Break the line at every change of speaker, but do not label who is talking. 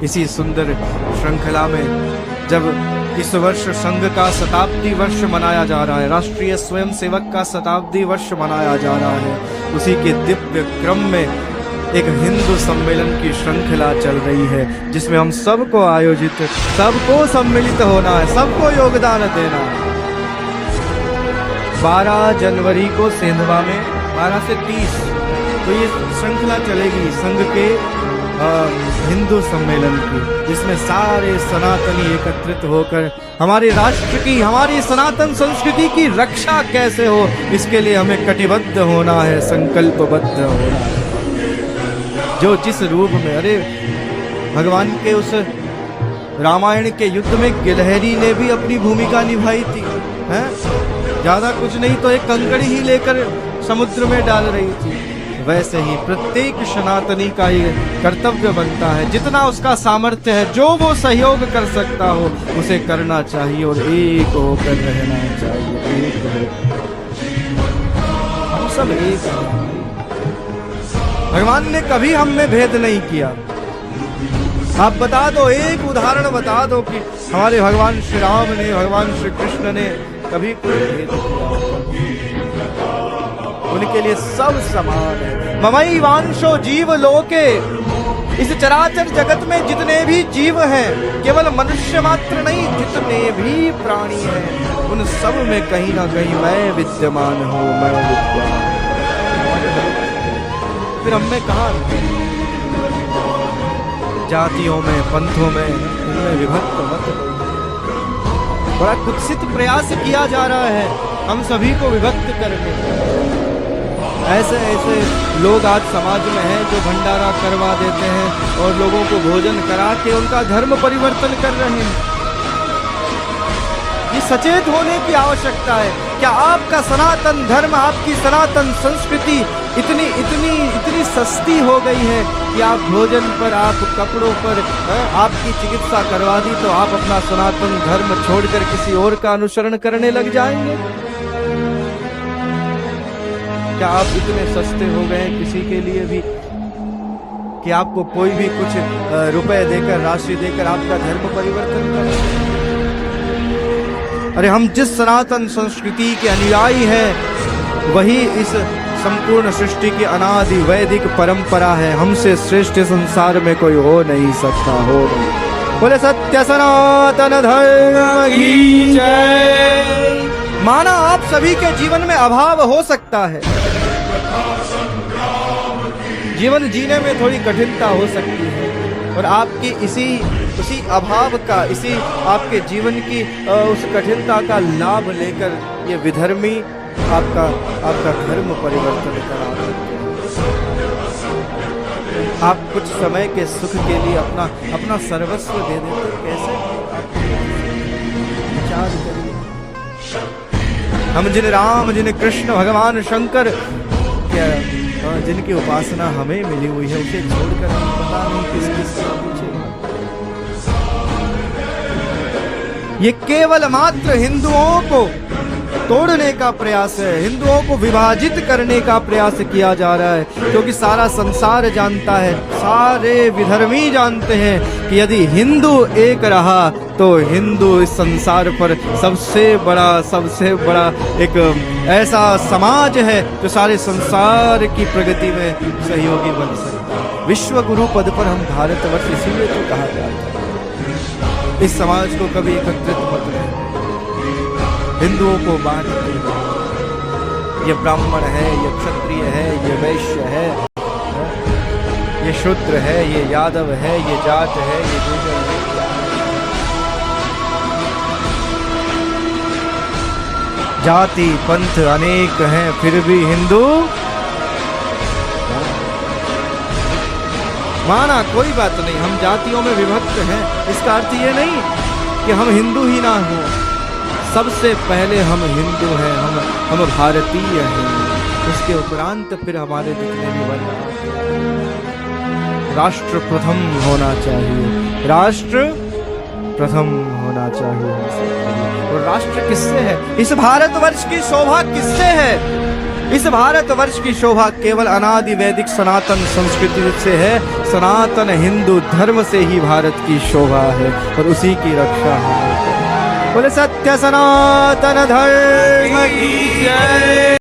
इसी सुंदर श्रृंखला में जब इस वर्ष संघ का शताब्दी वर्ष मनाया जा रहा है, राष्ट्रीय स्वयंसेवक का शताब्दी वर्ष मनाया जा रहा है, उसी के दिव्य क्रम में एक हिंदू सम्मेलन की श्रृंखला चल रही है, जिसमें हम सबको आयोजित, सबको सम्मिलित होना है, सबको योगदान देना है। 12 जनवरी को सेंधवा में 12 से 30 तो ये श्रृंखला चलेगी संघ के हिंदू सम्मेलन की, जिसमें सारे सनातनी एकत्रित होकर हमारे राष्ट्र की, हमारी सनातन संस्कृति की रक्षा कैसे हो, इसके लिए हमें कटिबद्ध होना है, संकल्पबद्ध होना है। जो जिस रूप में, अरे भगवान के उस रामायण के युद्ध में गिलहरी ने भी अपनी भूमिका निभाई थी, हैं? ज्यादा कुछ नहीं तो एक कंकड़ी ही लेकर समुद्र में डाल रही थी। वैसे ही प्रत्येक सनातनी का ये कर्तव्य बनता है, जितना उसका सामर्थ्य है, जो वो सहयोग कर सकता हो उसे करना चाहिए और एक होकर रहना चाहिए। एक हो, हम सब एक हैं। भगवान ने कभी हम में भेद नहीं किया। आप बता दो, एक उदाहरण बता दो कि हमारे भगवान श्री राम ने, भगवान श्री कृष्ण ने कभी कोई भेद किया? उनके लिए सब समान है। ममई वांशो जीव लोके, इस चराचर जगत में जितने भी जीव हैं, केवल मनुष्य मात्र नहीं, जितने भी प्राणी हैं, उन सब में कहीं ना कहीं मैं विद्यमान हूँ, मैं विद्यमान। फिर हमने कहा जातियों में, पंथों में, इनमें विभक्त मत हो। बड़ा कुत्सित प्रयास किया जा रहा है हम सभी को विभक्त करने। ऐसे ऐसे लोग आज समाज में हैं जो भंडारा करवा देते हैं और लोगों को भोजन करा के उनका धर्म परिवर्तन कर रहे हैं। ये सचेत होने की आवश्यकता है। क्या आपका सनातन धर्म, आपकी सनातन संस्कृति इतनी इतनी इतनी सस्ती हो गई है कि आप भोजन पर, आप कपड़ों पर, आपकी चिकित्सा करवा दी तो आप अपना सनातन धर्म छोड़कर किसी और का अनुसरण करने लग जाएंगे? क्या आप इतने सस्ते हो गए किसी के लिए भी कि आपको कोई भी कुछ रुपए देकर, राशि देकर आपका धर्म परिवर्तन करे? अरे हम जिस सनातन संस्कृति के अनुयायी हैं, वही इस संपूर्ण सृष्टि की अनादि वैदिक परंपरा है। हमसे श्रेष्ठ संसार में कोई हो नहीं सकता, हो नहीं। बोले सत्य सनातन धर्म की जय। माना आप सभी के जीवन में अभाव हो सकता है, जीवन जीने में थोड़ी कठिनता हो सकती है, और आपकी उसी अभाव का, इसी आपके जीवन की उस कठिनता का लाभ लेकर ये विधर्मी आपका धर्म परिवर्तन करा देते हैं। आप कुछ समय के सुख के लिए अपना सर्वस्व दे देते। कैसे? विचार करिए। हम जिन राम, जिन कृष्ण, भगवान शंकर, क्या जिनकी उपासना हमें मिली हुई है, उसे छोड़कर हम पता नहीं किस के पीछे। ये केवल मात्र हिंदुओं को तोड़ने का प्रयास है, हिंदुओं को विभाजित करने का प्रयास किया जा रहा है, क्योंकि सारा संसार जानता है, सारे विधर्मी जानते हैं कि यदि हिंदू एक रहा तो हिंदू इस संसार पर सबसे बड़ा एक ऐसा समाज है जो सारे संसार की प्रगति में सहयोगी बन सकता है। विश्व गुरु पद पर हम भारतवर्ष इसीलिए तो कहा जाता है। इस समाज को कभी एकत्रित मत रहे, हिंदुओं को बांट नहीं। ये ब्राह्मण है, ये क्षत्रिय है, ये वैश्य है, ये शूद्र है, ये यादव है, ये जाट है, ये गुर्जर है। जाति पंथ अनेक हैं, फिर भी हिंदू माना कोई बात नहीं। हम जातियों में विभक्त हैं, इसका अर्थ ये नहीं कि हम हिंदू ही ना हो। सबसे पहले हम हिंदू हैं, हम भारतीय हैं, उसके उपरांत फिर हमारे जितने भी वर्ण। राष्ट्र प्रथम होना चाहिए, राष्ट्र प्रथम होना चाहिए। और राष्ट्र किससे है? इस भारतवर्ष की शोभा किससे है? इस भारतवर्ष की शोभा केवल अनादि वैदिक सनातन संस्कृति से है। सनातन हिंदू धर्म से ही भारत की शोभा है और उसी की रक्षा है। बोले सत्य सनातन धर्म की जय।